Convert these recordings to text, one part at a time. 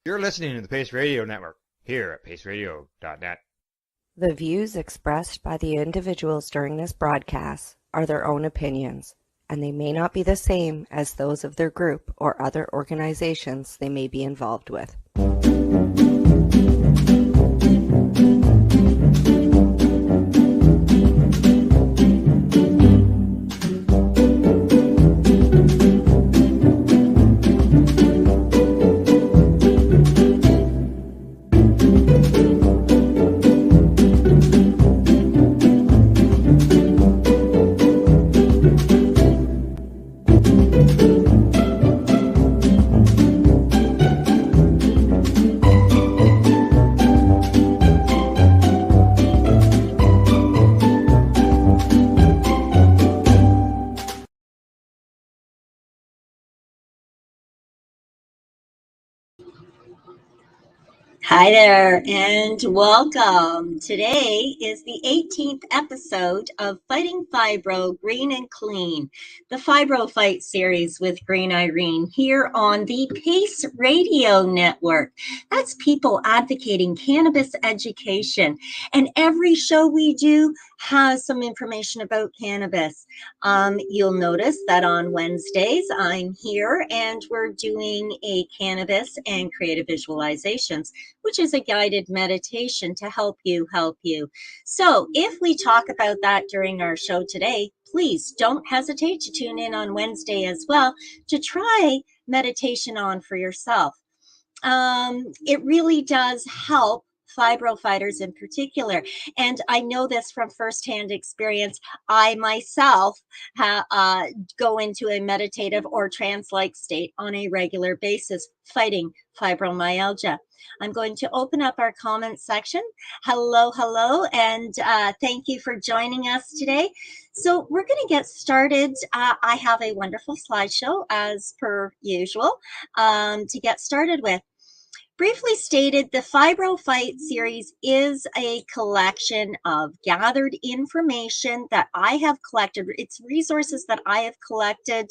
You're listening to the Pace Radio Network here at paceradio.net. The views expressed by the individuals during this broadcast are their own opinions, and they may not be the same as those of their group or other organizations they may be involved with. Hi there and welcome. Today is the 18th episode of Fighting Fibro Green and Clean, the Fibro Fight series with Green Irene here on the Pace Radio Network. That's people advocating cannabis education, and every show we do has some information about cannabis. You'll notice that on Wednesdays I'm here and we're doing a cannabis and creative visualizations, which is a guided meditation to help you. So if we talk about that during our show today, please don't hesitate to tune in on Wednesday as well to try meditation on for yourself. It really does help fibro fighters in particular. And I know this from firsthand experience. I myself go into a meditative or trance-like state on a regular basis, fighting fibromyalgia. I'm going to open up our comment section. Hello, and thank you for joining us today. So we're going to get started. I have a wonderful slideshow as per usual to get started with. Briefly stated, the Fibro Fight series is a collection of gathered information that I have collected. It's resources that I have collected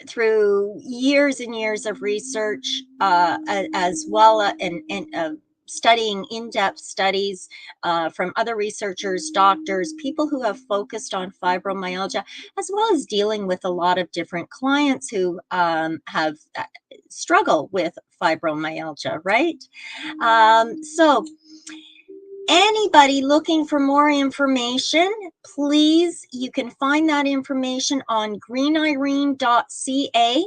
through years and years of research, as well and studying in-depth studies from other researchers, doctors, people who have focused on fibromyalgia, as well as dealing with a lot of different clients who have struggle with fibromyalgia, right? So anybody looking for more information, please, you can find that information on greenirene.ca,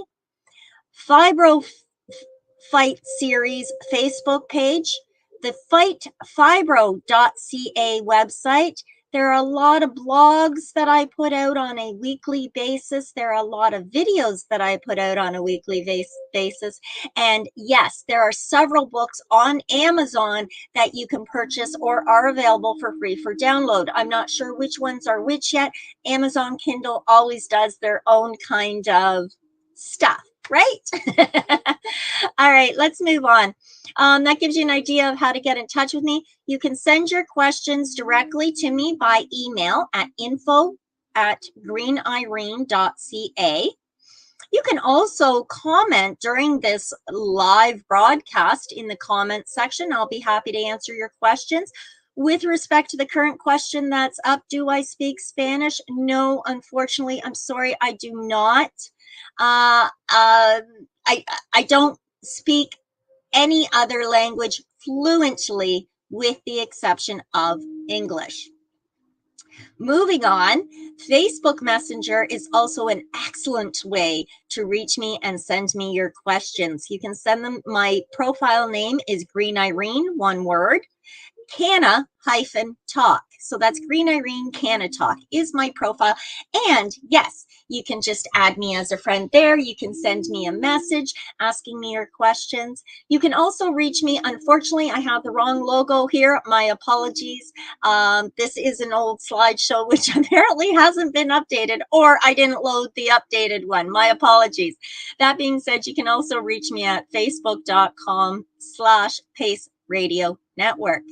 Fibro Fight Series Facebook page, the fightfibro.ca website. There are a lot of blogs that I put out on a weekly basis. There are a lot of videos that I put out on a weekly basis. And yes, there are several books on Amazon that you can purchase or are available for free for download. I'm not sure which ones are which yet. Amazon Kindle always does their own kind of stuff, right? All right, let's move on. That gives you an idea of how to get in touch with me. You can send your questions directly to me by email at info@greenirene.ca. You can also comment during this live broadcast in the comment section. I'll be happy to answer your questions. With respect to the current question that's up, do I speak Spanish? No, unfortunately, I'm sorry, I do not. I don't speak any other language fluently with the exception of English. Moving on, Facebook Messenger is also an excellent way to reach me and send me your questions. You can send them. My profile name is Green Irene, one word. Canna-talk. So that's Green Irene Canna Talk is my profile. And yes, you can just add me as a friend there. You can send me a message asking me your questions. You can also reach me. Unfortunately, I have the wrong logo here. My apologies. This is an old slideshow, which apparently hasn't been updated, or I didn't load the updated one. My apologies. That being said, you can also reach me at facebook.com/Pace Radio Network.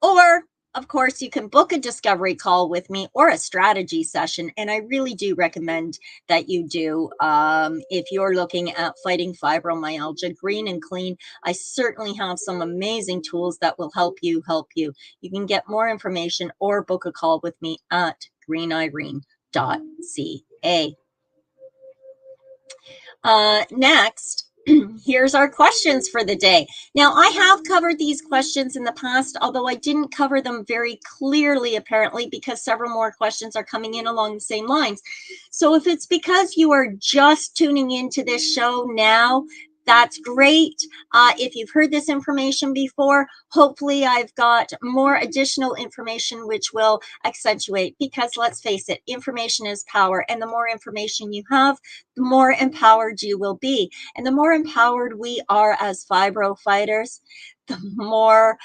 Or of course, you can book a discovery call with me or a strategy session. And I really do recommend that you do. If you're looking at fighting fibromyalgia, Green and Clean, I certainly have some amazing tools that will help you. You can get more information or book a call with me at greenirene.ca. Next, here's our questions for the day. Now, I have covered these questions in the past, although I didn't cover them very clearly, apparently, because several more questions are coming in along the same lines. So if it's because you are just tuning into this show now, that's great. If you've heard this information before, hopefully I've got more additional information which will accentuate, because let's face it, information is power. And the more information you have, the more empowered you will be. And the more empowered we are as fibro fighters, the more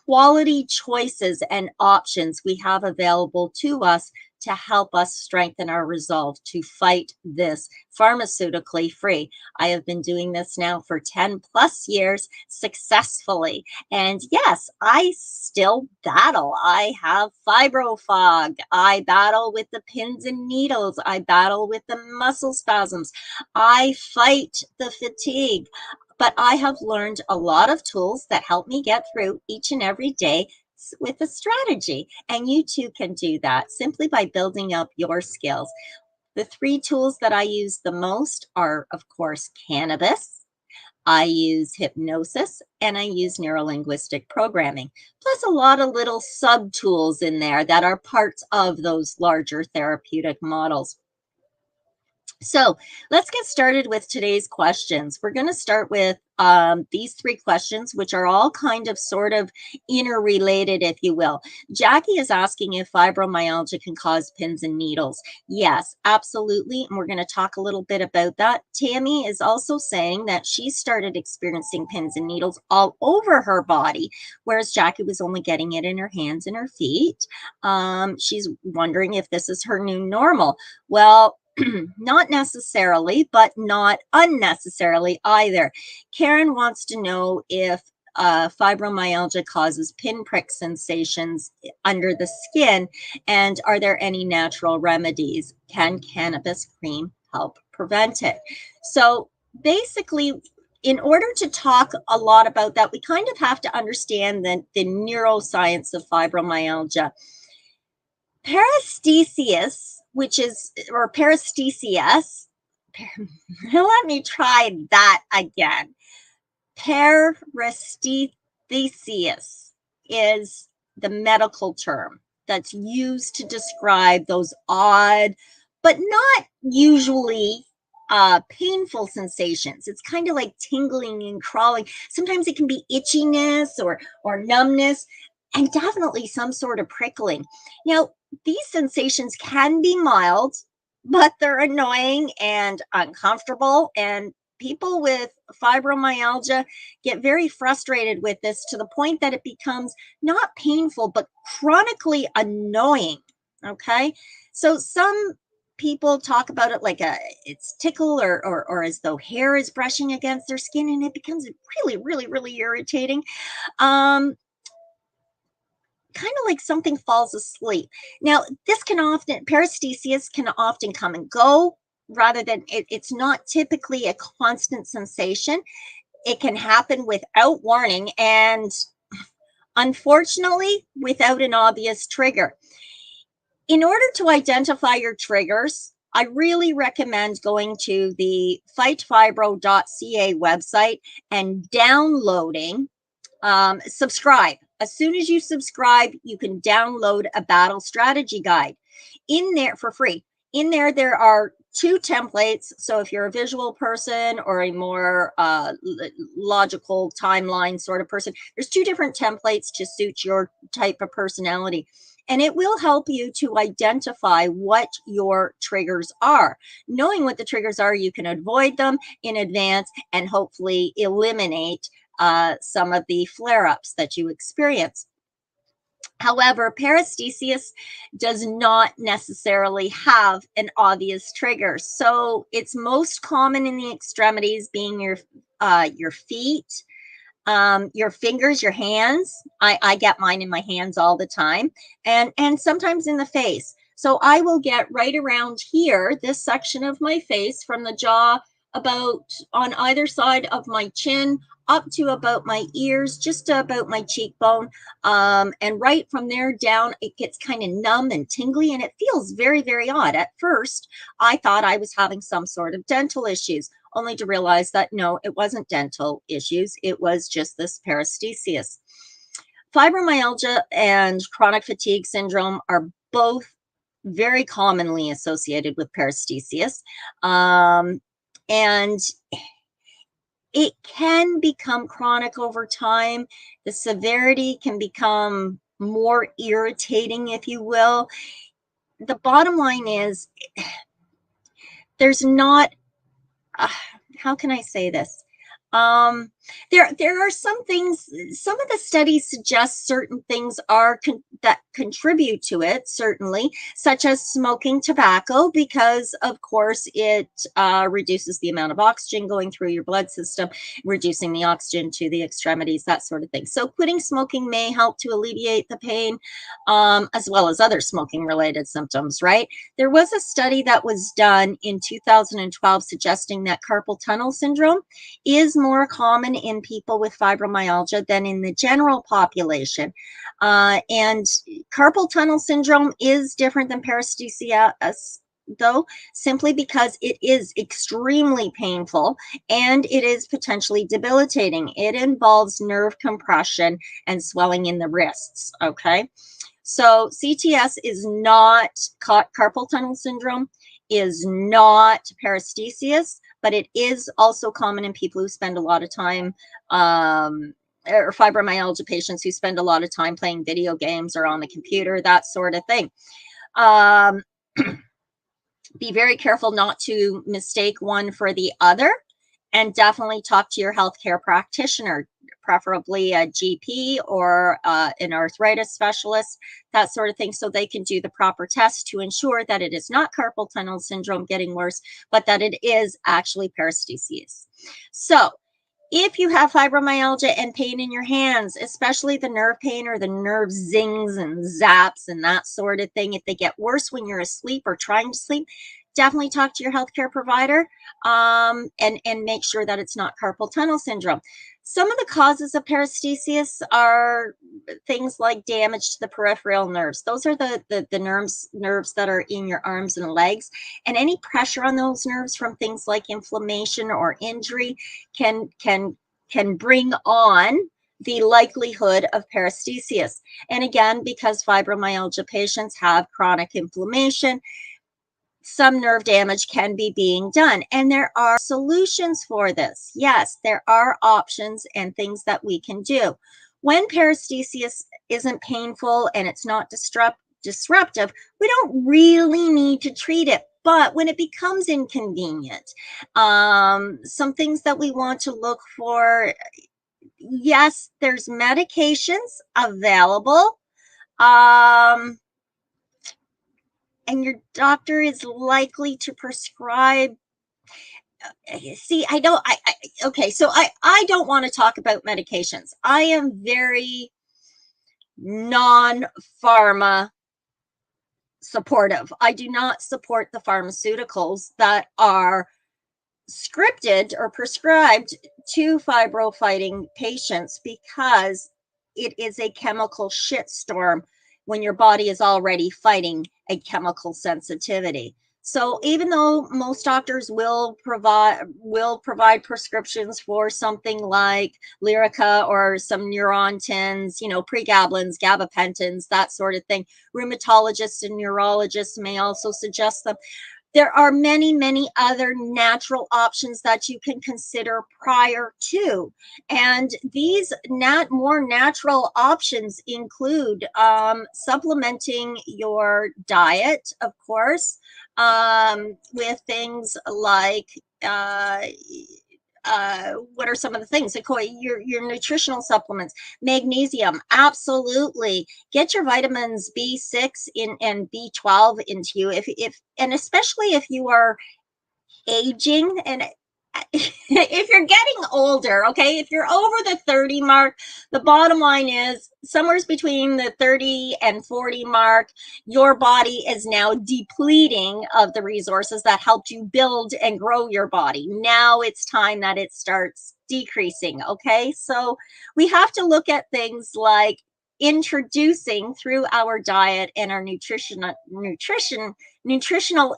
quality choices and options we have available to us to help us strengthen our resolve to fight this pharmaceutically free. I have been doing this now for 10 plus years successfully. And yes, I still battle. I have fibro fog. I battle with the pins and needles. I battle with the muscle spasms. I fight the fatigue. But I have learned a lot of tools that help me get through each and every day with a strategy. And you too can do that simply by building up your skills. The 3 tools that I use the most are, of course, cannabis, I use hypnosis, and I use neurolinguistic programming, plus a lot of little sub tools in there that are parts of those larger therapeutic models. So let's get started with today's questions. We're going to start with these 3 questions, which are all kind of sort of interrelated, if you will. Jackie is asking if fibromyalgia can cause pins and needles. Yes, absolutely. And we're going to talk a little bit about that. Tammy is also saying that she started experiencing pins and needles all over her body, whereas Jackie was only getting it in her hands and her feet. She's wondering if this is her new normal. Well, not necessarily, but not unnecessarily either. Karen wants to know if fibromyalgia causes pinprick sensations under the skin, and are there any natural remedies? Can cannabis cream help prevent it? So basically, in order to talk a lot about that, we kind of have to understand the neuroscience of fibromyalgia. Paresthesias, which is, or paresthesias, let me try that again. Paresthesias is the medical term that's used to describe those odd, but not usually painful sensations. It's kind of like tingling and crawling. Sometimes it can be itchiness or numbness, and definitely some sort of prickling. Now, these sensations can be mild, but they're annoying and uncomfortable, and people with fibromyalgia get very frustrated with this to the point that it becomes not painful, but chronically annoying. Okay. So some people talk about it like it's tickle or as though hair is brushing against their skin, and it becomes really irritating. Kind of like something falls asleep. Now, this can often, paresthesias can often come and go rather than, it's not typically a constant sensation. It can happen without warning and unfortunately without an obvious trigger. In order to identify your triggers, I really recommend going to the fightfibro.ca website and downloading, subscribe. As soon as you subscribe, you can download a battle strategy guide in there for free. In there are 2 templates. So if you're a visual person or a more logical timeline sort of person, there's 2 different templates to suit your type of personality. And it will help you to identify what your triggers are. Knowing what the triggers are, you can avoid them in advance and hopefully eliminate some of the flare-ups that you experience. However, paresthesias does not necessarily have an obvious trigger. So it's most common in the extremities, being your feet, your fingers, your hands. I get mine in my hands all the time, and sometimes in the face. So I will get right around here, this section of my face, from the jaw about on either side of my chin up to about my ears, just about my cheekbone. And right from there down, it gets kind of numb and tingly, and it feels very, very odd. At first, I thought I was having some sort of dental issues, only to realize that no, it wasn't dental issues. It was just this paresthesias. Fibromyalgia and chronic fatigue syndrome are both very commonly associated with paresthesias. And it can become chronic over time. The severity can become more irritating, if you will. The bottom line is there's not, how can I say this? There are some things, some of the studies suggest certain things are that contribute to it, certainly, such as smoking tobacco, because of course it reduces the amount of oxygen going through your blood system, reducing the oxygen to the extremities, that sort of thing. So quitting smoking may help to alleviate the pain, as well as other smoking related symptoms, right? There was a study that was done in 2012 suggesting that carpal tunnel syndrome is more common in people with fibromyalgia than in the general population. And carpal tunnel syndrome is different than paresthesia, though, simply because it is extremely painful and it is potentially debilitating. It involves nerve compression and swelling in the wrists, okay? So CTS is not, carpal tunnel syndrome is not paresthesias, but it is also common in people who spend a lot of time, or fibromyalgia patients who spend a lot of time playing video games or on the computer, that sort of thing. Be very careful not to mistake one for the other, and definitely talk to your healthcare practitioner, preferably a GP or an arthritis specialist, that sort of thing, so they can do the proper test to ensure that it is not carpal tunnel syndrome getting worse, but that it is actually paresthesias. So if you have fibromyalgia and pain in your hands, especially the nerve pain or the nerve zings and zaps and that sort of thing, if they get worse when you're asleep or trying to sleep, definitely talk to your healthcare provider, and make sure that it's not carpal tunnel syndrome. Some of the causes of paresthesias are things like damage to the peripheral nerves. Those are the nerves that are in your arms and legs, and any pressure on those nerves from things like inflammation or injury can bring on the likelihood of paresthesias. And again, because fibromyalgia patients have chronic inflammation, some nerve damage can be being done, and there are solutions for this. Yes, there are options and things that we can do. When paresthesias isn't painful and it's not disruptive, we don't really need to treat it. But when it becomes inconvenient, some things that we want to look for, yes, there's medications available. And your doctor is likely to prescribe. See, okay, so I don't want to talk about medications. I am very non-pharma supportive. I do not support the pharmaceuticals that are scripted or prescribed to fibro fighting patients, because it is a chemical shitstorm when your body is already fighting a chemical sensitivity. So even though most doctors will provide prescriptions for something like Lyrica or some Neurontins, pregabalins, gabapentins, that sort of thing, rheumatologists and neurologists may also suggest them. There are many, many other natural options that you can consider prior to. And these more natural options include supplementing your diet, of course, with things like what are some of the things? Your nutritional supplements, magnesium, absolutely. Get your vitamins B6 and B12 into you, and especially if you are aging, and if you're getting older, okay, if you're over the 30 mark, the bottom line is somewhere between the 30 and 40 mark, your body is now depleting of the resources that helped you build and grow your body. Now it's time that it starts decreasing, okay? So we have to look at things like introducing through our diet and our nutritional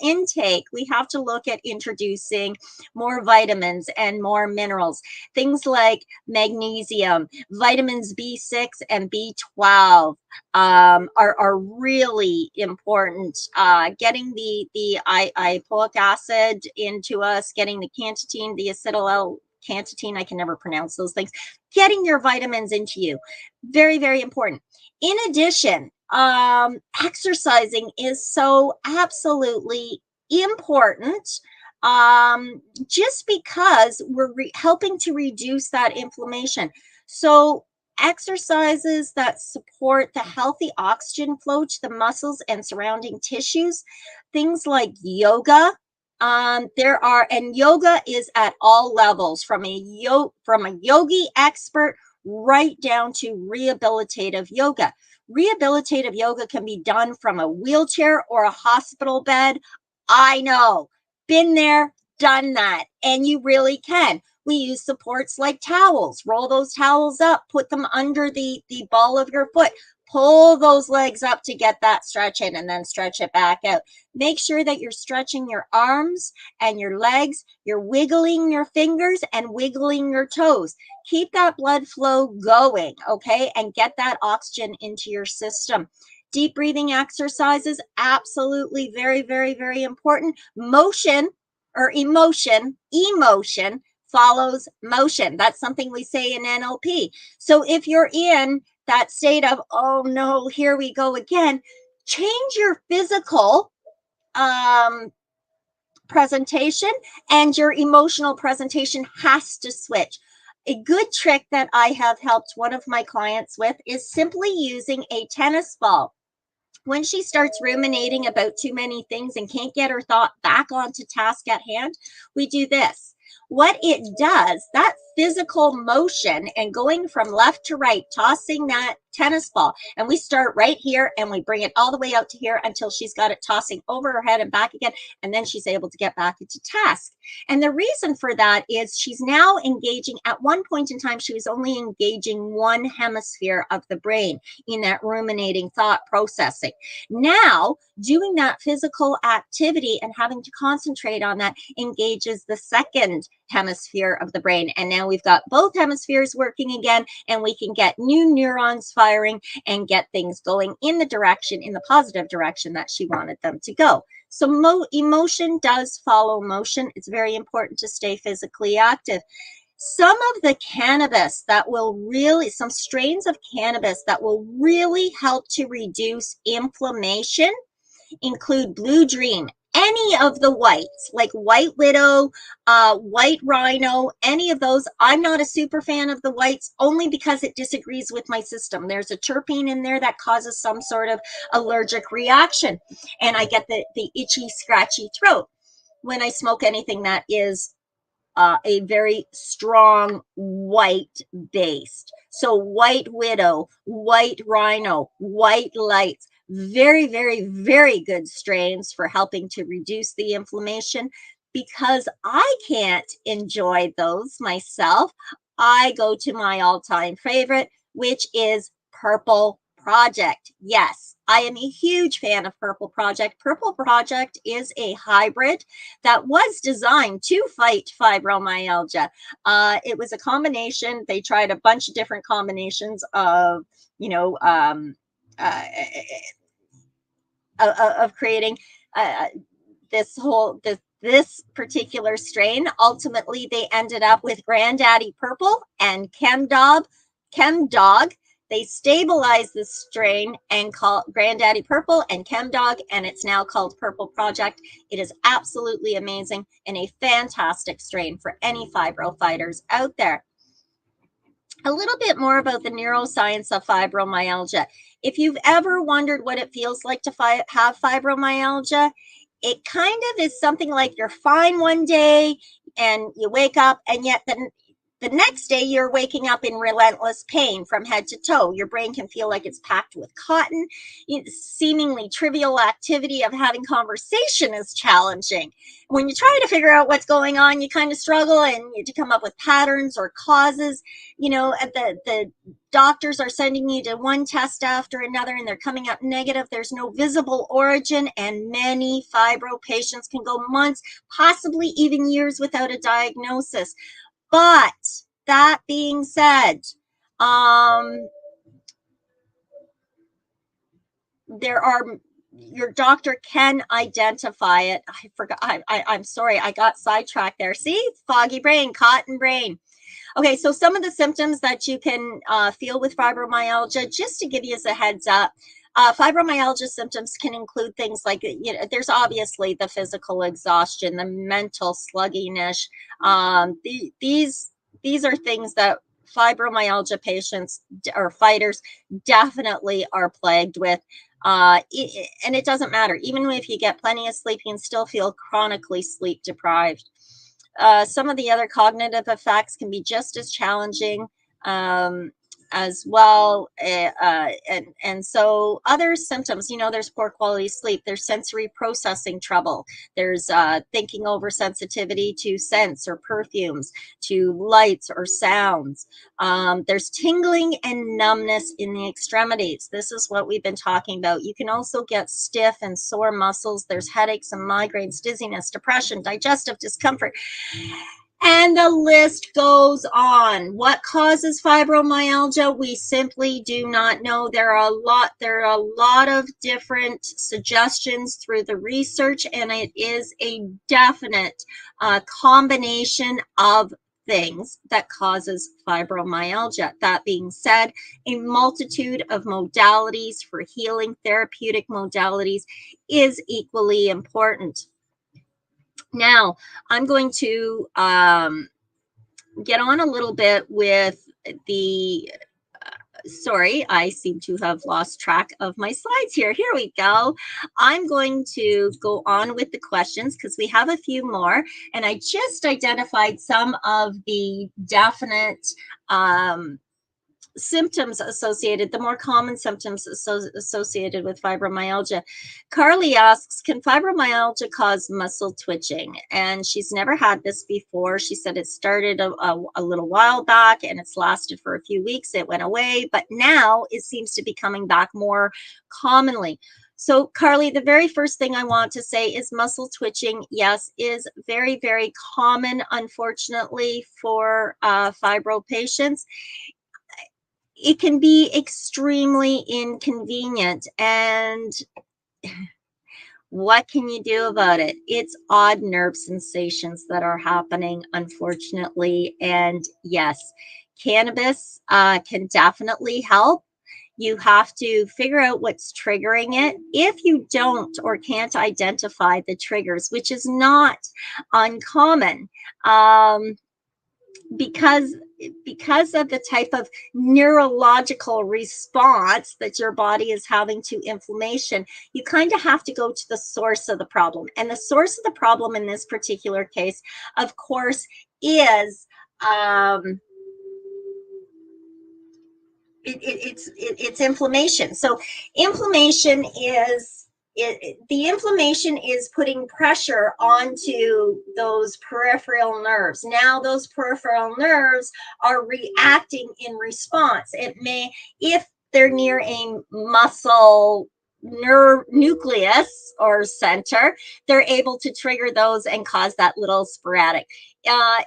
intake. We have to look at introducing more vitamins and more minerals, things like magnesium, vitamins B6 and B12 are really important. Getting the ipoic acid into us, getting the cantine, the acetyl cantine, I can never pronounce those things, getting your vitamins into you, very, very important. In addition, exercising is so absolutely important, just because we're helping to reduce that inflammation. So exercises that support the healthy oxygen flow to the muscles and surrounding tissues, things like yoga. And yoga is at all levels, from a yogi expert right down to rehabilitative yoga. Rehabilitative yoga can be done from a wheelchair or a hospital bed. I know, been there, done that, and you really can. We use supports like towels. Roll those towels up, put them under the ball of your foot. Pull those legs up to get that stretch in, and then stretch it back out. Make sure that you're stretching your arms and your legs. You're wiggling your fingers and wiggling your toes. Keep that blood flow going, okay? And get that oxygen into your system. Deep breathing exercises, absolutely very, very, very important. Motion emotion follows motion. That's something we say in NLP. So if you're in that state of, oh no, here we go again, change your physical presentation, and your emotional presentation has to switch. A good trick that I have helped one of my clients with is simply using a tennis ball. When she starts ruminating about too many things and can't get her thought back onto task at hand, we do this. What it does, that physical motion and going from left to right, tossing that tennis ball, and we start right here and we bring it all the way out to here until she's got it tossing over her head and back again, and then she's able to get back into task. And the reason for that is she's now engaging. At one point in time, she was only engaging one hemisphere of the brain in that ruminating thought processing. Now, doing that physical activity and having to concentrate on that engages the second hemisphere of the brain. And now we've got both hemispheres working again, and we can get new neurons firing and get things going in the positive direction that she wanted them to go. So emotion does follow motion. It's very important to stay physically active. Some of the cannabis that will really, some strains of cannabis that will really help to reduce inflammation include Blue Dream, any of the whites, like White Widow, White Rhino, any of those. I'm not a super fan of the whites, only because it disagrees with my system. There's a terpene in there that causes some sort of allergic reaction, and I get the itchy, scratchy throat when I smoke anything that is a very strong white based. So White Widow, White Rhino, White Lights, very, very, very good strains for helping to reduce the inflammation. Because I can't enjoy those myself, I go to my all-time favorite, which is Purple Project. Yes, I am a huge fan of Purple Project. Purple Project is a hybrid that was designed to fight fibromyalgia. It was a combination. They tried a bunch of different combinations of, of creating this particular strain. Ultimately, they ended up with Granddaddy Purple and Chemdog. They stabilized this strain and called Granddaddy Purple and Chemdog, and it's now called Purple Project. It is absolutely amazing and a fantastic strain for any fibro fighters out there. A little bit more about the neuroscience of fibromyalgia. If you've ever wondered what it feels like to have fibromyalgia, it kind of is something like you're fine one day, and you wake up, and yet the next day you're waking up in relentless pain from head to toe. Your brain can feel like it's packed with cotton. Seemingly trivial activity of having conversation is challenging. When you try to figure out what's going on, you kind of struggle, and you have to come up with patterns or causes. The doctors are sending you to one test after another, and they're coming up negative. There's no visible origin, and many fibro patients can go months, possibly even years, without a diagnosis. But that being said, your doctor can identify it. I forgot. I'm sorry. I got sidetracked there. See, foggy brain, cotton brain. Okay, so some of the symptoms that you can feel with fibromyalgia, just to give you a heads up, fibromyalgia symptoms can include things like, there's obviously the physical exhaustion, the mental sluggishness. These are things that fibromyalgia patients or fighters definitely are plagued with. And it doesn't matter. Even if you get plenty of sleep, you can still feel chronically sleep deprived. Some of the other cognitive effects can be just as challenging as well. And so other symptoms, there's poor quality sleep, there's sensory processing trouble, there's thinking over sensitivity to scents or perfumes, to lights or sounds. There's tingling and numbness in the extremities. This is what we've been talking about. You can also get stiff and sore muscles. There's headaches and migraines, dizziness, depression, digestive discomfort. And the list goes on. What causes fibromyalgia? We simply do not know. There are a lot of different suggestions through the research, and it is a definite combination of things that causes fibromyalgia. That being said, a multitude of modalities for healing, therapeutic modalities, is equally important. Now, I'm going to get on a little bit with the, sorry, I seem to have lost track of my slides here. Here we go. I'm going to go on with the questions because we have a few more. And I just identified some of the definite symptoms associated, the more common symptoms associated with fibromyalgia. Carly asks, can fibromyalgia cause muscle twitching? And she's never had this before. She said it started a little while back and it's lasted for a few weeks. It went away, but now it seems to be coming back more commonly. So Carly, the very first thing I want to say is muscle twitching, yes, is very, very common, unfortunately, for fibro patients. It can be extremely inconvenient, and what can you do about it? It's odd nerve sensations that are happening, unfortunately. And yes, cannabis can definitely help. You have to figure out what's triggering it. If you don't or can't identify the triggers, which is not uncommon, because of the type of neurological response that your body is having to inflammation, you kind of have to go to the source of the problem. And the source of the problem in this particular case, of course, is it's inflammation. So inflammation is the inflammation is putting pressure onto those peripheral nerves. Now those peripheral nerves are reacting in response. It may, if they're near a muscle nerve nucleus or center, they're able to trigger those and cause that little sporadic.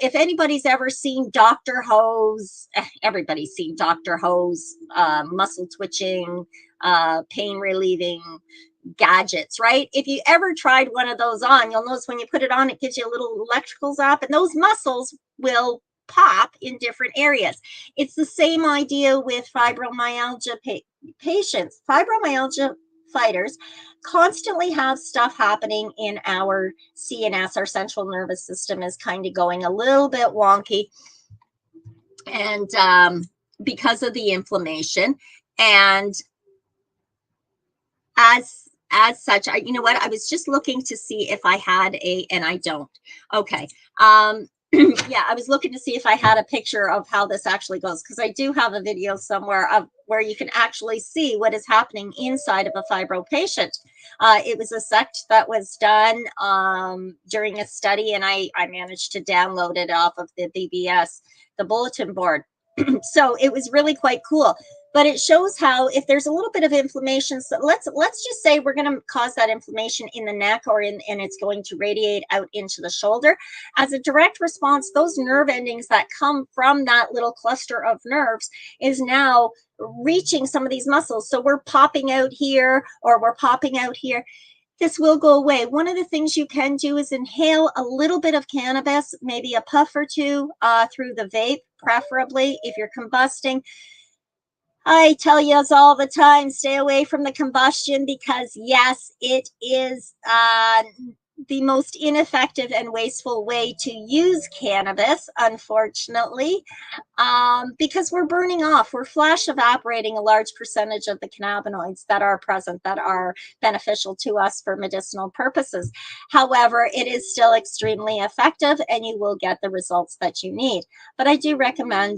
If anybody's ever seen Dr. Ho's, everybody's seen Dr. Ho's muscle twitching, pain relieving gadgets, right? If you ever tried one of those on, you'll notice when you put it on, it gives you a little electrical zap, and those muscles will pop in different areas. It's the same idea with fibromyalgia patients. Fibromyalgia fighters constantly have stuff happening in our CNS. Our central nervous system is kind of going a little bit wonky, and because of the inflammation. And as such, you know what, I was just looking to see if I had and I don't. Okay. yeah, I was looking to see if I had a picture of how this actually goes, because I do have a video somewhere of where you can actually see what is happening inside of a fibro patient. It was a sect that was done during a study, and I managed to download it off of the BBS, the bulletin board. So it was really quite cool. But it shows how if there's a little bit of inflammation, so let's just say we're going to cause that inflammation in the neck and it's going to radiate out into the shoulder. As a direct response, those nerve endings that come from that little cluster of nerves is now reaching some of these muscles. So we're popping out here or we're popping out here. This will go away. One of the things you can do is inhale a little bit of cannabis, maybe a puff or two through the vape, preferably if you're combusting. I tell you all the time, stay away from the combustion, because yes, it is the most ineffective and wasteful way to use cannabis, unfortunately, because we're burning off, we're flash evaporating a large percentage of the cannabinoids that are present, that are beneficial to us for medicinal purposes. However, it is still extremely effective and you will get the results that you need. But I do recommend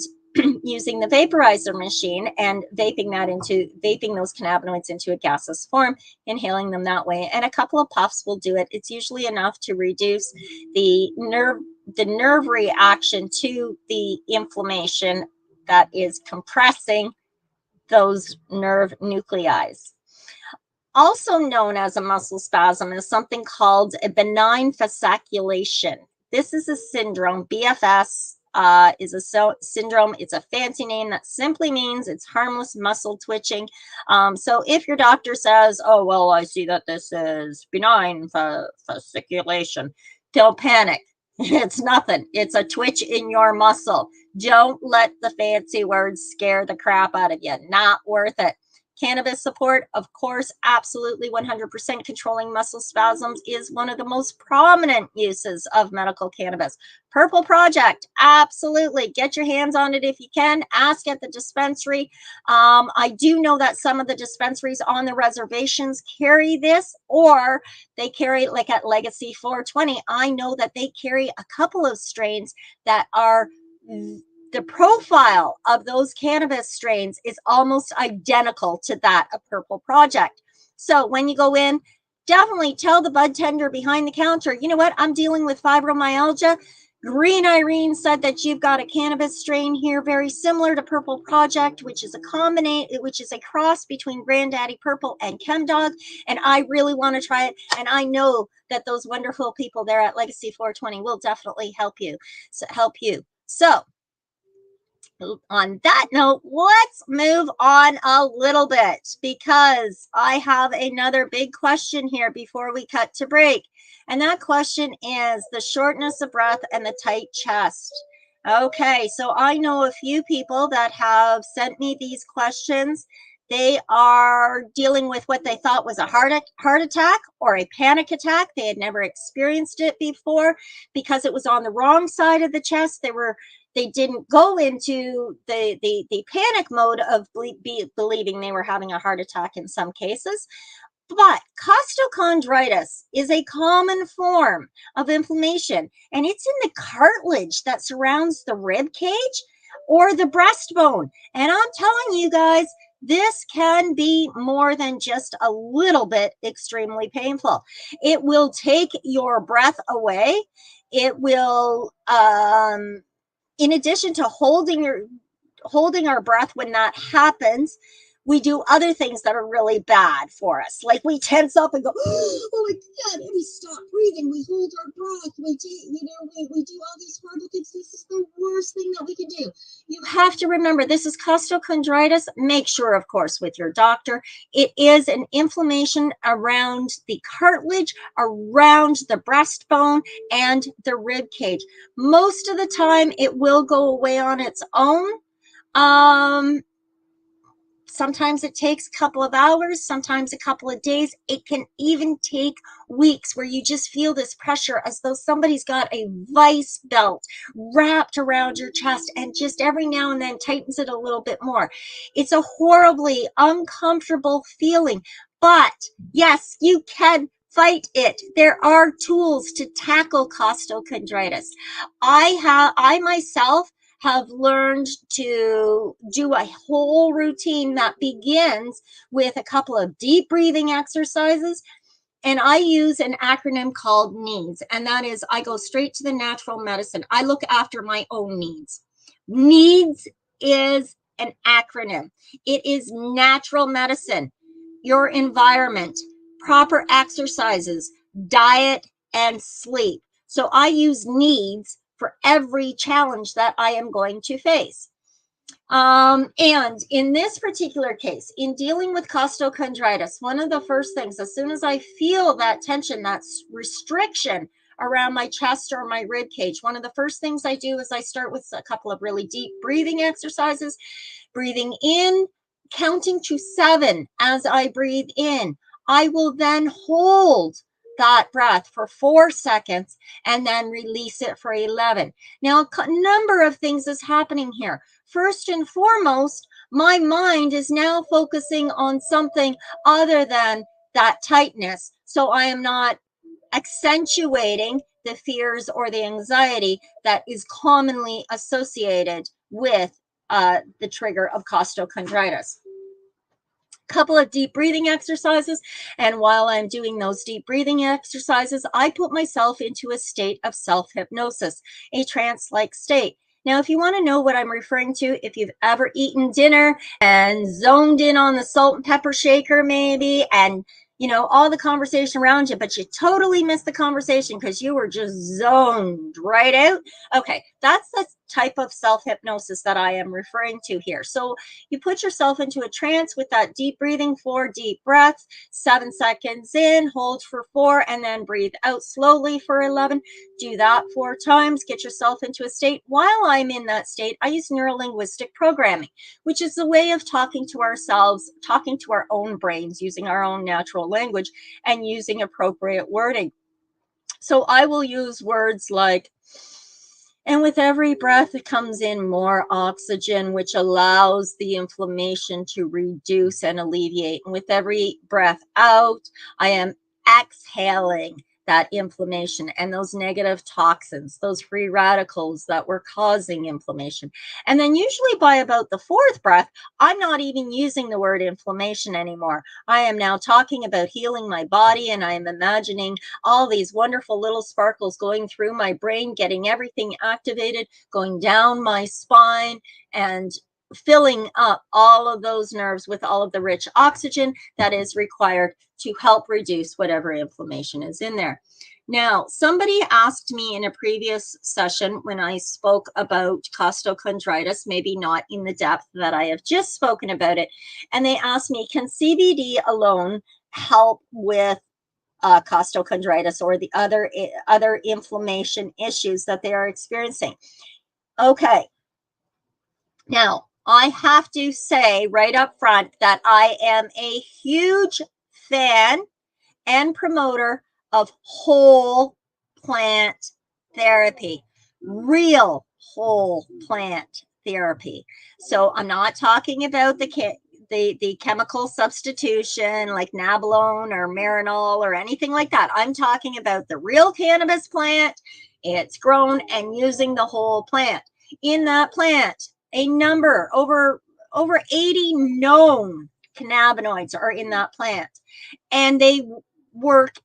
using the vaporizer machine and vaping those cannabinoids into a gaseous form, inhaling them that way. And a couple of puffs will do it. It's usually enough to reduce the nerve reaction to the inflammation that is compressing those nerve nuclei. Also known as a muscle spasm is something called a benign fasciculation. This is a syndrome. BFS is a syndrome. It's a fancy name that simply means it's harmless muscle twitching. So if your doctor says, oh, well, I see that this is benign fasciculation, don't panic. It's nothing. It's a twitch in your muscle. Don't let the fancy words scare the crap out of you. Not worth it. Cannabis support, of course, absolutely 100% controlling muscle spasms is one of the most prominent uses of medical cannabis. Purple Project, absolutely. Get your hands on it if you can. Ask at the dispensary. I do know that some of the dispensaries on the reservations carry this, or they carry, like at Legacy 420, I know that they carry a couple of strains that are the profile of those cannabis strains is almost identical to that of Purple Project. So when you go in, definitely tell the bud tender behind the counter, you know what, I'm dealing with fibromyalgia. Green Irene said that you've got a cannabis strain here very similar to Purple Project, which is a cross between Granddaddy Purple and ChemDog, and I really want to try it. And I know that those wonderful people there at Legacy 420 will definitely help you. So on that note, let's move on a little bit, because I have another big question here before we cut to break. And that question is the shortness of breath and the tight chest. Okay, so I know a few people that have sent me these questions. They are dealing with what they thought was a heart attack or a panic attack. They had never experienced it before because it was on the wrong side of the chest. They didn't go into the panic mode of believing they were having a heart attack in some cases. But costochondritis is a common form of inflammation, and it's in the cartilage that surrounds the rib cage or the breastbone. And I'm telling you guys, this can be more than just a little bit extremely painful. It will take your breath away. It will, in addition to holding our breath when that happens, we do other things that are really bad for us. Like we tense up and go, oh my God, and we stop breathing. We hold our breath. We do all these horrible things. This is the worst thing that we can do. You have to remember, this is costochondritis. Make sure, of course, with your doctor. It is an inflammation around the cartilage, around the breastbone, and the rib cage. Most of the time, it will go away on its own. Sometimes it takes a couple of hours, sometimes a couple of days. It can even take weeks where you just feel this pressure as though somebody's got a vice belt wrapped around your chest and just every now and then tightens it a little bit more. It's a horribly uncomfortable feeling, but yes, you can Fight it. There are tools to tackle costochondritis. I myself have learned to do a whole routine that begins with a couple of deep breathing exercises. And I use an acronym called NEEDS. And that is, I go straight to the natural medicine. I look after my own needs. NEEDS is an acronym. It is natural medicine, your environment, proper exercises, diet, and sleep. So I use NEEDS for every challenge that I am going to face. And in this particular case, in dealing with costochondritis, one of the first things, as soon as I feel that tension, that restriction around my chest or my rib cage, one of the first things I do is I start with a couple of really deep breathing exercises, breathing in, counting to 7 as I breathe in. I will then hold that breath for 4 seconds and then release it for 11. Now, a number of things is happening here. First and foremost, my mind is now focusing on something other than that tightness. So I am not accentuating the fears or the anxiety that is commonly associated with the trigger of costochondritis. Couple of deep breathing exercises, and while I'm doing those deep breathing exercises, I put myself into a state of self-hypnosis, a trance-like state. Now, if you want to know what I'm referring to, if you've ever eaten dinner and zoned in on the salt and pepper shaker maybe, and you know, all the conversation around you, but you totally missed the conversation because you were just zoned right out. Okay, that's the type of self-hypnosis that I am referring to here. So you put yourself into a trance with that deep breathing, 4 deep breaths, 7 seconds in, hold for 4, and then breathe out slowly for 11. Do that 4 times, get yourself into a state. While I'm in that state, I use neuro-linguistic programming, which is a way of talking to ourselves, talking to our own brains, using our own natural language and using appropriate wording. So I will use words like, and with every breath, it comes in more oxygen, which allows the inflammation to reduce and alleviate. And with every breath out, I am exhaling that inflammation and those negative toxins, those free radicals that were causing inflammation. And then usually by about the 4th breath, I'm not even using the word inflammation anymore. I am now talking about healing my body, and I am imagining all these wonderful little sparkles going through my brain, getting everything activated, going down my spine, and filling up all of those nerves with all of the rich oxygen that is required to help reduce whatever inflammation is in there. Now, somebody asked me in a previous session when I spoke about costochondritis, maybe not in the depth that I have just spoken about it, and they asked me, can CBD alone help with costochondritis or the other inflammation issues that they are experiencing? Okay. Now, I have to say right up front that I am a huge fan and promoter of whole plant therapy, real whole plant therapy. So I'm not talking about the chemical substitution like Nabalone or Marinol or anything like that. I'm talking about the real cannabis plant. It's grown and using the whole plant. In that plant, a number over 80 known cannabinoids are in that plant, and they work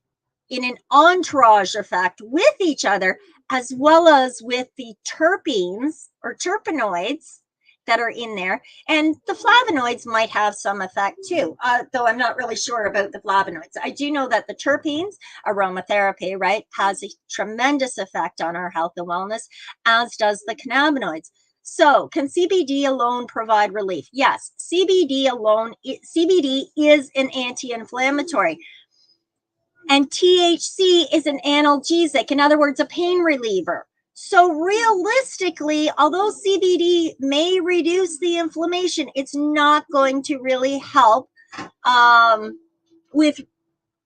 in an entourage effect with each other, as well as with the terpenes or terpenoids that are in there. And the flavonoids might have some effect too, though I'm not really sure about the flavonoids. I do know that the terpenes, aromatherapy, right, has a tremendous effect on our health and wellness, as does the cannabinoids. So can CBD alone provide relief? Yes, CBD alone, CBD is an anti-inflammatory. And THC is an analgesic, in other words, a pain reliever. So realistically, although CBD may reduce the inflammation, it's not going to really help with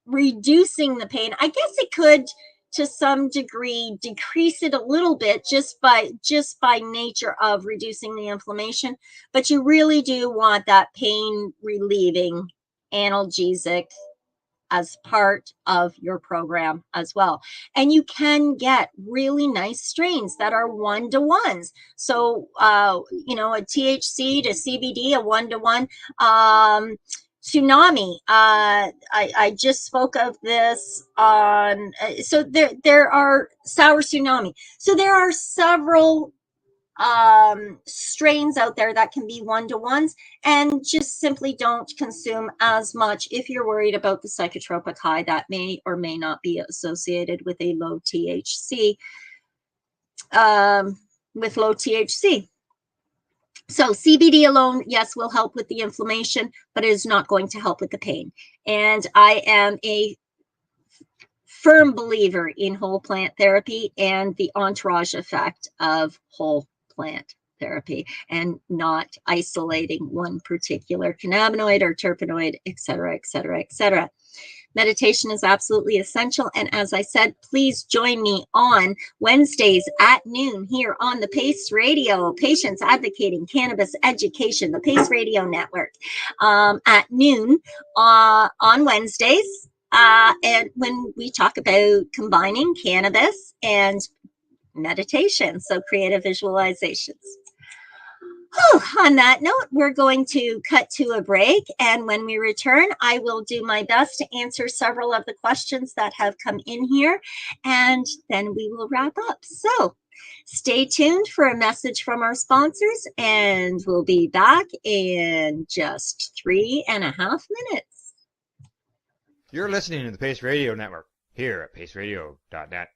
reducing the pain. I guess it could, to some degree, decrease it a little bit just by nature of reducing the inflammation. But you really do want that pain relieving analgesic as part of your program as well. And you can get really nice strains that are one-to-ones. So, a THC to CBD, a one-to-one. Tsunami. I just spoke of this on. So there are sour tsunami. So there are several strains out there that can be one-to-ones, and just simply don't consume as much if you're worried about the psychotropic high that may or may not be associated with a low THC. So CBD alone, yes, will help with the inflammation, but it is not going to help with the pain. And I am a firm believer in whole plant therapy and the entourage effect of whole plant therapy, and not isolating one particular cannabinoid or terpenoid, et cetera, et cetera, et cetera. Meditation is absolutely essential. And as I said, please join me on Wednesdays at noon here on the PACE Radio, Patients Advocating Cannabis Education, the PACE Radio Network, at noon on Wednesdays. And when we talk about combining cannabis and meditation, so creative visualizations. On that note, we're going to cut to a break, and when we return, I will do my best to answer several of the questions that have come in here, and then we will wrap up. So stay tuned for a message from our sponsors, and we'll be back in just 3.5 minutes. You're listening to the Pace Radio Network here at paceradio.net.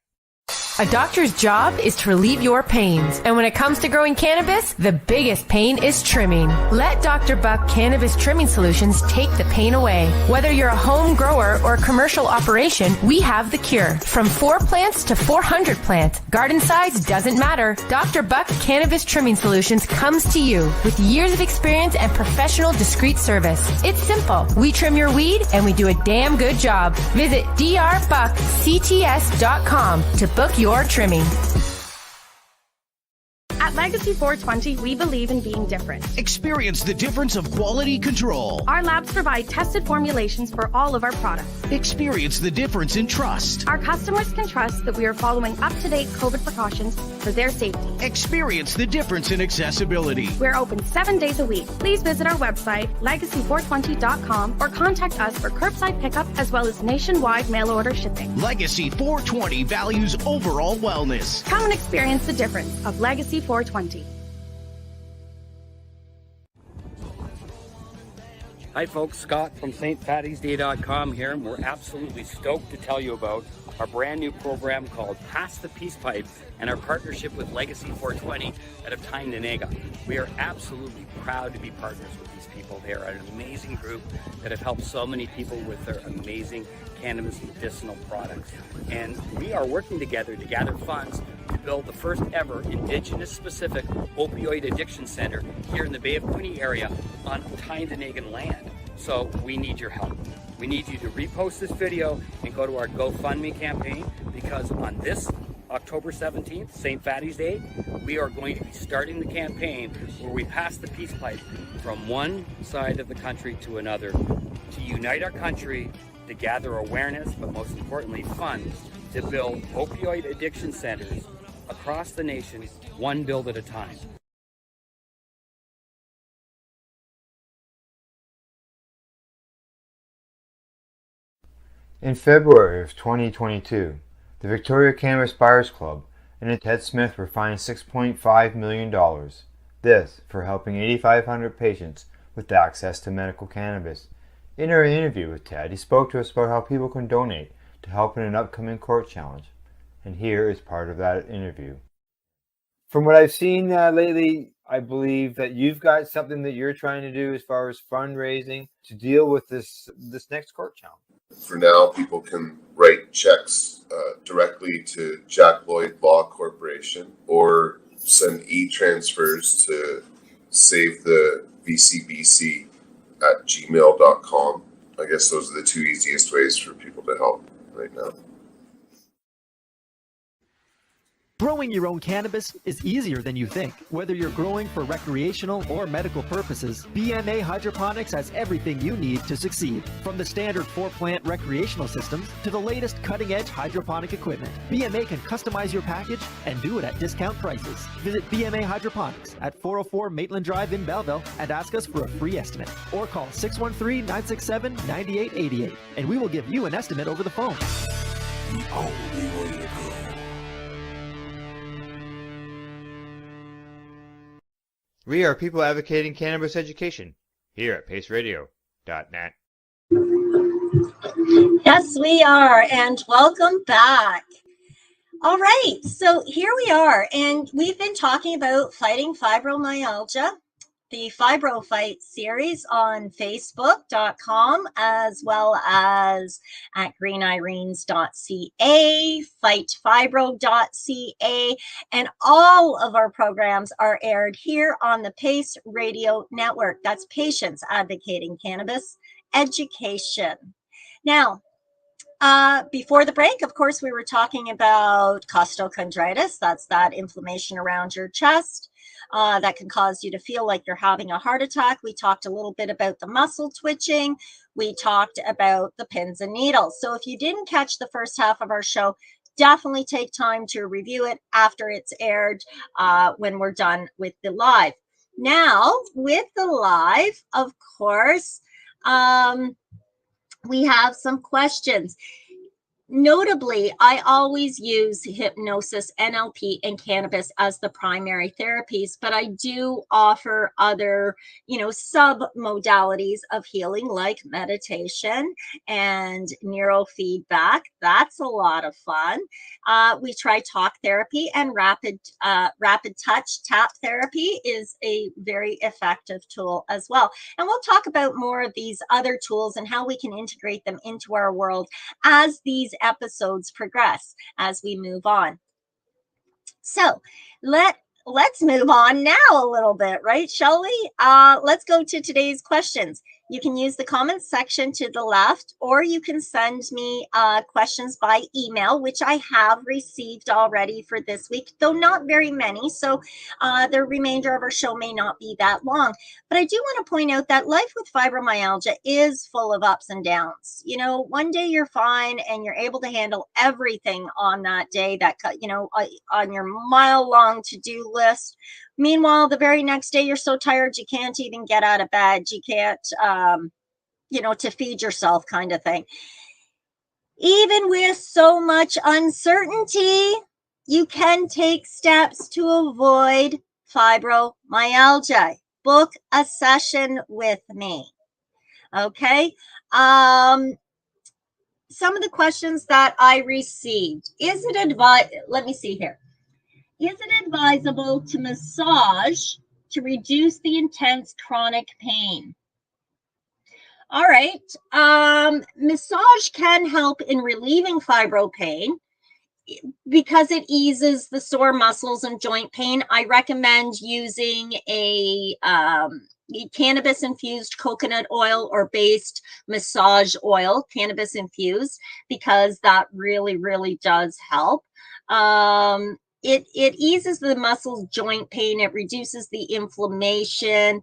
A doctor's job is to relieve your pains. And when it comes to growing cannabis, the biggest pain is trimming. Let Dr. Buck Cannabis Trimming Solutions take the pain away. Whether you're a home grower or a commercial operation, we have the cure. From 4 plants to 400 plants, garden size doesn't matter. Dr. Buck Cannabis Trimming Solutions comes to you with years of experience and professional discreet service. It's simple. We trim your weed and we do a damn good job. Visit drbuckcts.com to book your trimming. At Legacy 420, we believe in being different. Experience the difference of quality control. Our labs provide tested formulations for all of our products. Experience the difference in trust. Our customers can trust that we are following up-to-date COVID precautions for their safety. Experience the difference in accessibility. We're open 7 days a week. Please visit our website, legacy420.com, or contact us for curbside pickup as well as nationwide mail order shipping. Legacy 420 values overall wellness. Come and experience the difference of Legacy 420. Hi folks, Scott from stfattiesday.com here, and we're absolutely stoked to tell you about our brand new program called Pass the Peace Pipe and our partnership with Legacy 420 out of Tyendinaga. We are absolutely proud to be partners with these people. They are an amazing group that have helped so many people with their amazing cannabis medicinal products. And we are working together to gather funds to build the first ever Indigenous specific opioid addiction center here in the Bay of Quinte area on Tyendinagan land. So we need your help. We need you to repost this video and go to our GoFundMe campaign, because on this October 17th, St. Fatty's Day, we are going to be starting the campaign where we pass the peace pipe from one side of the country to another to unite our country, to gather awareness, but most importantly funds to build opioid addiction centers across the nation, one build at a time. In February of 2022, the Victoria Cannabis Buyers Club and Ted Smith were fined $6.5 million. This for helping 8,500 patients with access to medical cannabis. In our interview with Ted, he spoke to us about how people can donate to help in an upcoming court challenge. And here is part of that interview. From what I've seen lately, I believe that you've got something that you're trying to do as far as fundraising to deal with this next court challenge. For now, people can write checks directly to Jack Lloyd Law Corporation or send e-transfers to Save the VCBC at gmail.com. I guess those are the two easiest ways for people to help right now. Growing your own cannabis is easier than you think. Whether you're growing for recreational or medical purposes, BMA Hydroponics has everything you need to succeed. From the standard 4-plant recreational systems to the latest cutting-edge hydroponic equipment, BMA can customize your package and do it at discount prices. Visit BMA Hydroponics at 404 Maitland Drive in Belleville and ask us for a free estimate. Or call 613-967-9888 and we will give you an estimate over the phone. The only way to go. We are people advocating cannabis education here at paceradio.net. Yes, we are, and welcome back. All right, so here we are, and we've been talking about fighting fibromyalgia, the Fibro Fight series on Facebook.com, as well as at greenirenes.ca, fightfibro.ca, and all of our programs are aired here on the Pace Radio Network. That's Patients Advocating Cannabis Education. Now, before the break, of course, we were talking about costochondritis. That's that inflammation around your chest that can cause you to feel like you're having a heart attack. We talked a little bit about the muscle twitching. We talked about the pins and needles. So if you didn't catch the first half of our show, definitely take time to review it after it's aired when we're done with the live. Now, with the live, of course, we have some questions. Notably, I always use hypnosis, NLP, and cannabis as the primary therapies, but I do offer other, sub-modalities of healing like meditation and neurofeedback. That's a lot of fun. We try talk therapy, and rapid touch tap therapy is a very effective tool as well. And we'll talk about more of these other tools and how we can integrate them into our world as these episodes progress, as we move on. So let's move on now a little bit, right? Shall we? Let's go to today's questions. You can use the comments section to the left, or you can send me questions by email, which I have received already for this week, though not very many. So the remainder of our show may not be that long. But I do want to point out that life with fibromyalgia is full of ups and downs. One day you're fine and you're able to handle everything on that day that, on your mile-long to-do list. Meanwhile, the very next day, you're so tired, you can't even get out of bed. You can't, to feed yourself kind of thing. Even with so much uncertainty, you can take steps to avoid fibromyalgia. Book a session with me. Okay. Some of the questions that I received. Let me see here. Is it advisable to massage to reduce the intense chronic pain? All right. Massage can help in relieving fibro pain because it eases the sore muscles and joint pain. I recommend using a cannabis infused coconut oil or based massage oil, cannabis infused, because that really, really does help. It eases the muscles joint pain. It reduces the inflammation,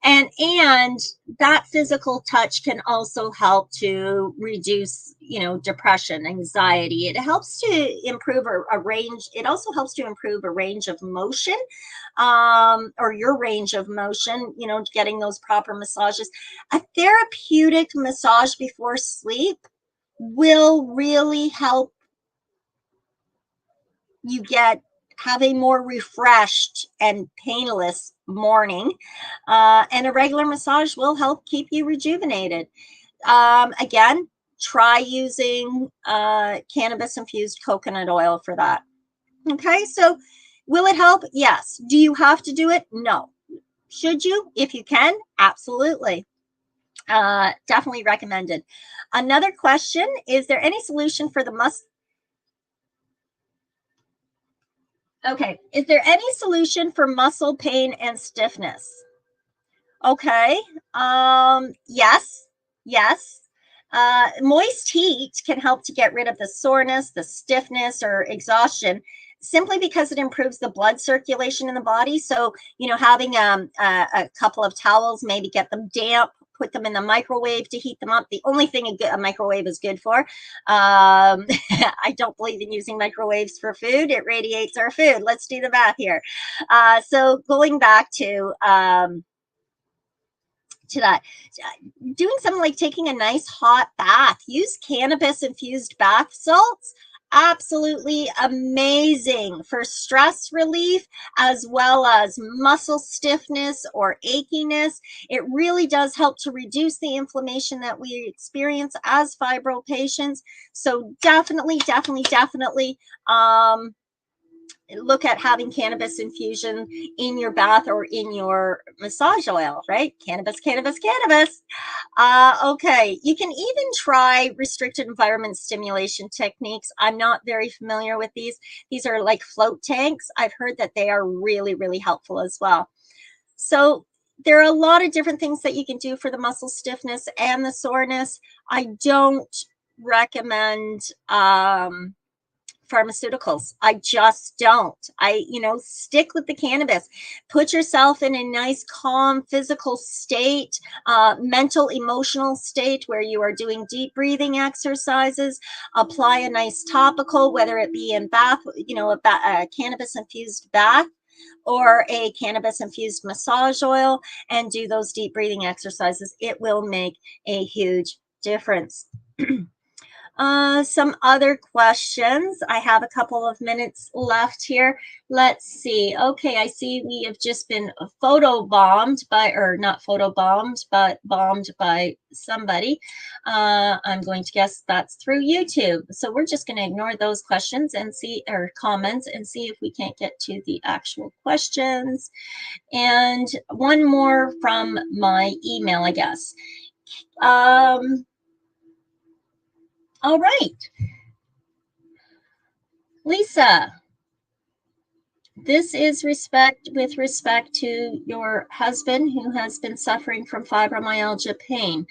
and that physical touch can also help to reduce, depression, anxiety. It helps to improve a range. It also helps to improve a range of motion, or your range of motion, getting those proper massages. A therapeutic massage before sleep will really help you have a more refreshed and painless morning, and a regular massage will help keep you rejuvenated. Again, try using cannabis infused coconut oil for that. Okay, so will it help? Yes. Do you have to do it? No. Should you? If you can, absolutely. Definitely recommended. Another question: is there any solution for the muscle? Okay, is there any solution for muscle pain and stiffness? Okay, yes. Moist heat can help to get rid of the soreness, the stiffness, or exhaustion. simply because it improves the blood circulation in the body. So, having a couple of towels, maybe get them damp, put them in the microwave to heat them up. The only thing a microwave is good for. I don't believe in using microwaves for food. It radiates our food. Let's do the math here. So going back to that, doing something like taking a nice hot bath, use cannabis infused bath salts. Absolutely amazing for stress relief as well as muscle stiffness or achiness. It really does help to reduce the inflammation that we experience as fibro patients. So definitely look at having cannabis infusion in your bath or in your massage oil, right? Cannabis. Okay, you can even try restricted environment stimulation techniques. I'm not very familiar with these. These are like float tanks. I've heard that they are really, really helpful as well. So there are a lot of different things that you can do for the muscle stiffness and the soreness. I don't recommend pharmaceuticals. I just don't. Stick with the cannabis. Put yourself in a nice, calm, physical state, mental, emotional state where you are doing deep breathing exercises. Apply a nice topical, whether it be in bath, a cannabis infused bath or a cannabis infused massage oil, and do those deep breathing exercises. It will make a huge difference. Some other questions. I have a couple of minutes left here. Let's see. Okay, I see we have just been bombed by somebody. I'm going to guess that's through YouTube. So we're just going to ignore those questions and comments and see if we can't get to the actual questions. And one more from my email, I guess. All right. Lisa, this is with respect to your husband who has been suffering from fibromyalgia pain.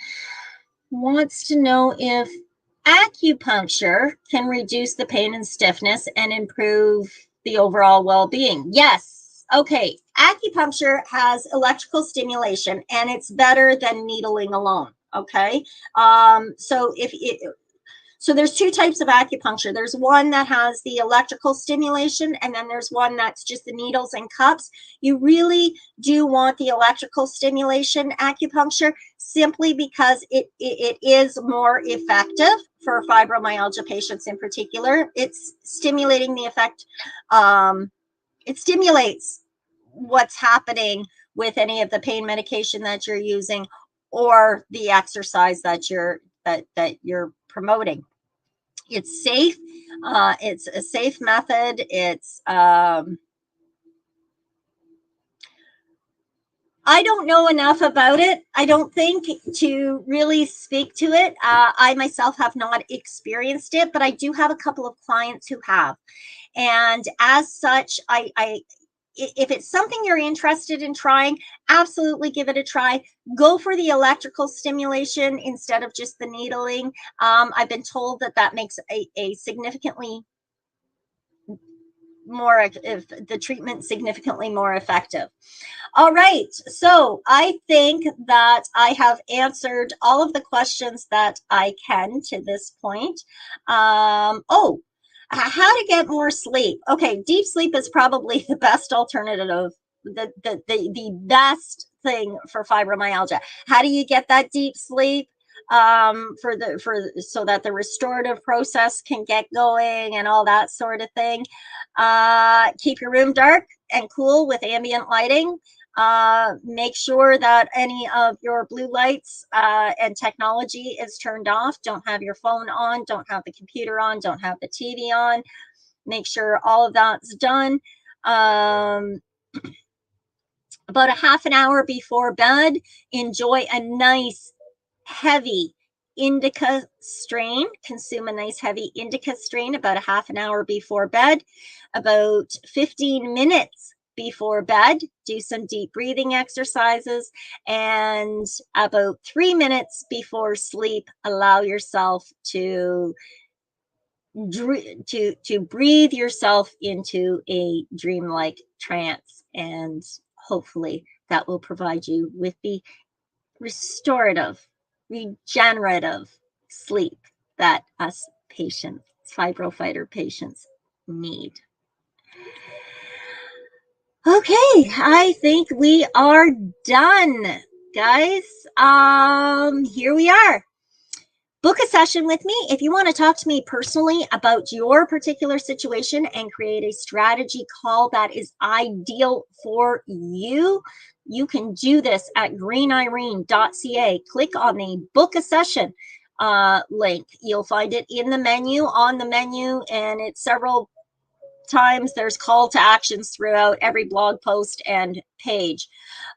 Wants to know if acupuncture can reduce the pain and stiffness and improve the overall well-being. Yes. Okay. Acupuncture has electrical stimulation and it's better than needling alone. Okay. So there's two types of acupuncture. There's one that has the electrical stimulation, and then there's one that's just the needles and cups. You really do want the electrical stimulation acupuncture simply because it is more effective for fibromyalgia patients in particular. It's stimulating the effect. It stimulates what's happening with any of the pain medication that you're using or the exercise that you're promoting. It's safe. It's a safe method. It's I don't know enough about it, I don't think, to really speak to it. I myself have not experienced it, but I do have a couple of clients who have. And as such, if it's something you're interested in trying, absolutely give it a try. Go for the electrical stimulation instead of just the needling. I've been told that makes a significantly more, if the treatment significantly more effective. All right, so I think that I have answered all of the questions that I can to this point. How to get more sleep. Okay, deep sleep is probably the best alternative, the best thing for fibromyalgia. How do you get that deep sleep? So that the restorative process can get going and all that sort of thing. Keep your room dark and cool with ambient lighting. Make sure that any of your blue lights and technology is turned off. Don't have your phone on, don't have the computer on, don't have the TV on. Make sure all of that's done. About a half an hour before bed, enjoy a nice heavy indica strain. Consume a nice heavy indica strain about a half an hour before bed. About 15 minutes before bed, do some deep breathing exercises, and about 3 minutes before sleep, allow yourself to to breathe yourself into a dreamlike trance, and hopefully that will provide you with the restorative, regenerative sleep that us patients, fibrofighter patients, need. Okay, I think we are done, guys. Here we are. Book a session with me. If you want to talk to me personally about your particular situation and create a strategy call that is ideal for you, you can do this at greenirene.ca. Click on the book a session link. You'll find it in the menu, on the menu, and it's several times. There's call to actions throughout every blog post and page.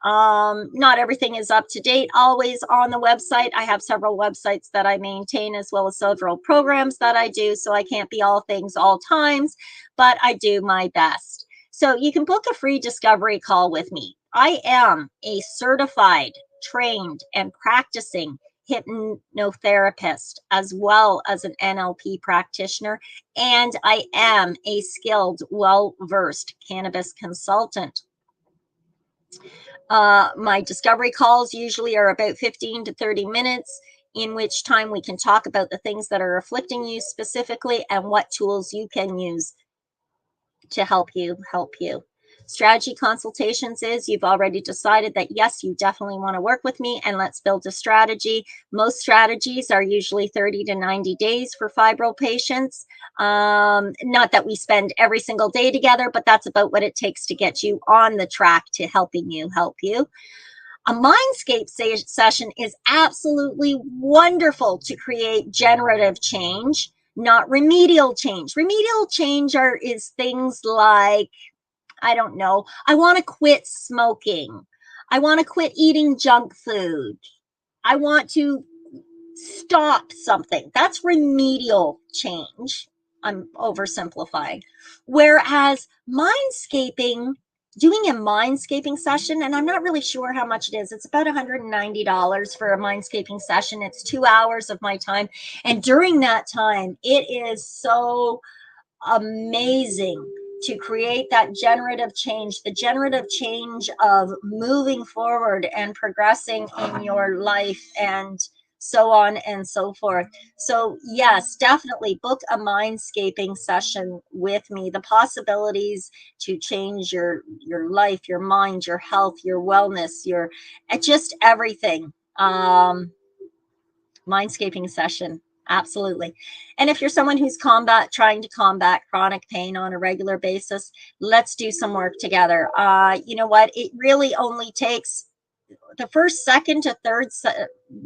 Not everything is up to date always on the website. I have several websites that I maintain, as well as several programs that I do, so I can't be all things all times, but I do my best. So you can book a free discovery call with me. I am a certified, trained, and practicing hypnotherapist, as well as an NLP practitioner, and I am a skilled, well-versed cannabis consultant. My discovery calls usually are about 15 to 30 minutes, in which time we can talk about the things that are afflicting you specifically and what tools you can use to help you. Strategy consultations is you've already decided that, yes, you definitely want to work with me, and let's build a strategy. Most strategies are usually 30 to 90 days for fibro patients. Not that we spend every single day together, but that's about what it takes to get you on the track to helping you help you. A mindscape session is absolutely wonderful to create generative change, not remedial change. Remedial change is things like, I don't know, I want to quit smoking. I want to quit eating junk food. I want to stop something. That's remedial change. I'm oversimplifying. Whereas mindscaping, doing a mindscaping session, and I'm not really sure how much it is. It's about $190 for a mindscaping session. It's 2 hours of my time. And during that time, it is so amazing to create that generative change, the generative change of moving forward and progressing in your life, and so on and so forth. So yes, definitely book a mindscaping session with me. The possibilities to change your life, your mind, your health, your wellness, your just everything. Mindscaping session. Absolutely. And if you're someone who's trying to combat chronic pain on a regular basis, let's do some work together. You know what? It really only takes the first, second to third,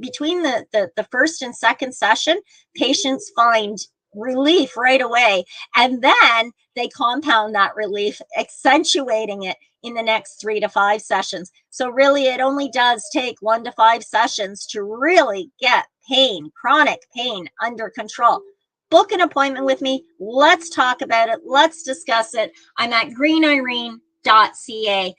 between the first and second session, patients find relief right away. And then they compound that relief, accentuating it in the next 3 to 5 sessions. So really, it only does take 1 to 5 sessions to really get chronic pain under control. Book an appointment with me. Let's talk about it. Let's discuss it. I'm at greenirene.ca.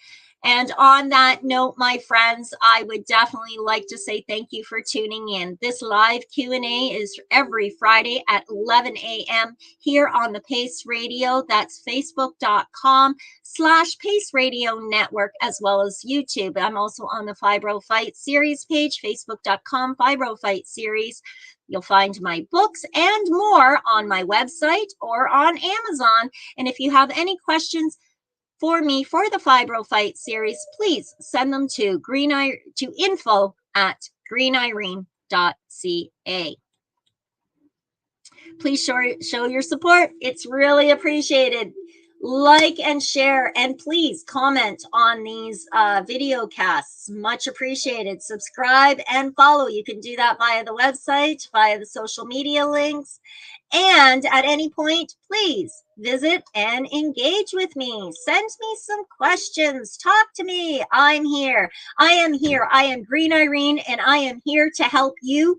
And on that note, my friends, I would definitely like to say thank you for tuning in. This live Q&A is every Friday at 11 a.m. here on the Pace Radio. That's facebook.com/Pace Radio Network, as well as YouTube. I'm also on the Fibro Fight Series page, facebook.com Fibro Fight Series. You'll find my books and more on my website or on Amazon. And if you have any questions for me for the Fibro Fight series, please send them to info@greenirene.ca. Please show your support. It's really appreciated. Like and share, and please comment on these video casts. Much appreciated. Subscribe and follow. You can do that via the website, via the social media links. And at any point, please visit and engage with me. Send me some questions. Talk to me. I'm here. I am here. I am Green Irene, and I am here to help you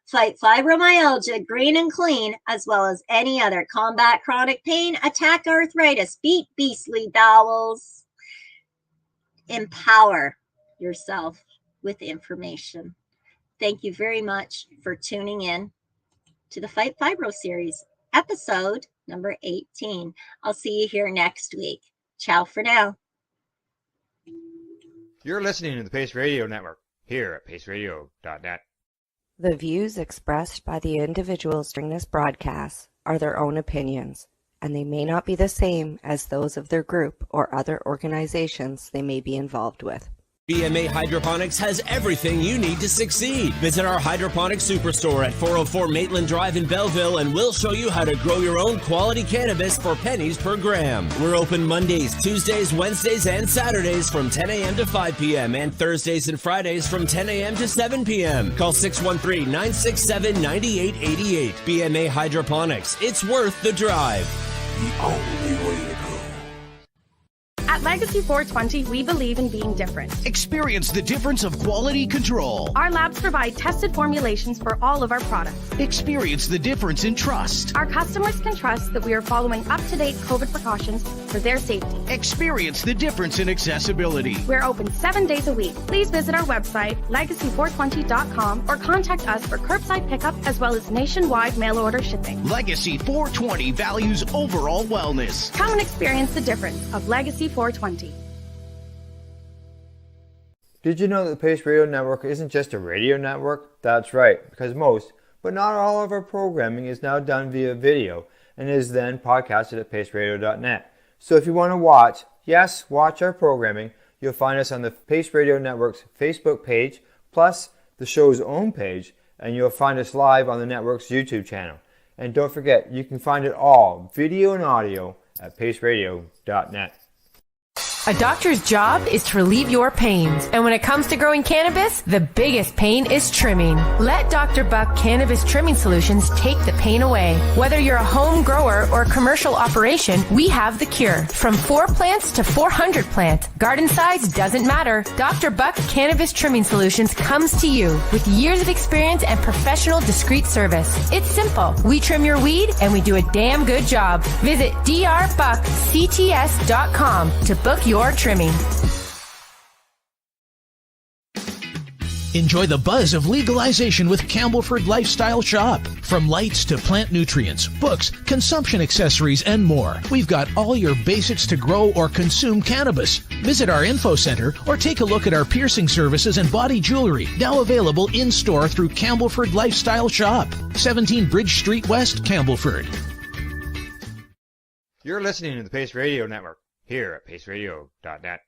fight fibromyalgia green and clean, as well as any other. Combat chronic pain, attack arthritis, beat beastly bowels. Empower yourself with information. Thank you very much for tuning in. to the Fight Fibro series, episode number 18. I'll see you here next week. Ciao for now. You're listening to the Pace Radio Network here at paceradio.net. The views expressed by the individuals during this broadcast are their own opinions, and they may not be the same as those of their group or other organizations they may be involved with. BMA Hydroponics has everything you need to succeed. Visit our hydroponics superstore at 404 Maitland Drive in Belleville, and we'll show you how to grow your own quality cannabis for pennies per gram. We're open Mondays, Tuesdays, Wednesdays, and Saturdays from 10 a.m. to 5 p.m. and Thursdays and Fridays from 10 a.m. to 7 p.m. Call 613-967-9888. BMA Hydroponics. It's worth the drive. The only way to go. At Legacy 420, we believe in being different. Experience the difference of quality control. Our labs provide tested formulations for all of our products. Experience the difference in trust. Our customers can trust that we are following up-to-date COVID precautions for their safety. Experience the difference in accessibility. We're open 7 days a week. Please visit our website, legacy420.com, or contact us for curbside pickup as well as nationwide mail order shipping. Legacy 420 values overall wellness. Come and experience the difference of Legacy 420. Did you know that the Pace Radio Network isn't just a radio network? That's right, because most, but not all of our programming is now done via video and is then podcasted at paceradio.net. So if you want to watch our programming, you'll find us on the Pace Radio Network's Facebook page, plus the show's own page, and you'll find us live on the network's YouTube channel. And don't forget, you can find it all, video and audio, at paceradio.net. A doctor's job is to relieve your pains. And when it comes to growing cannabis, the biggest pain is trimming. Let Dr. Buck Cannabis Trimming Solutions take the pain away. Whether you're a home grower or a commercial operation, we have the cure. From 4 plants to 400 plants, garden size doesn't matter. Dr. Buck Cannabis Trimming Solutions comes to you with years of experience and professional discreet service. It's simple. We trim your weed and we do a damn good job. Visit drbuckcts.com to book your trimming. Enjoy the buzz of legalization with Campbellford Lifestyle Shop. From lights to plant nutrients, books, consumption accessories, and more, we've got all your basics to grow or consume cannabis. Visit our info center or take a look at our piercing services and body jewelry, now available in-store through Campbellford Lifestyle Shop, 17 Bridge Street West, Campbellford. You're listening to the Pace Radio Network here at paceradio.net.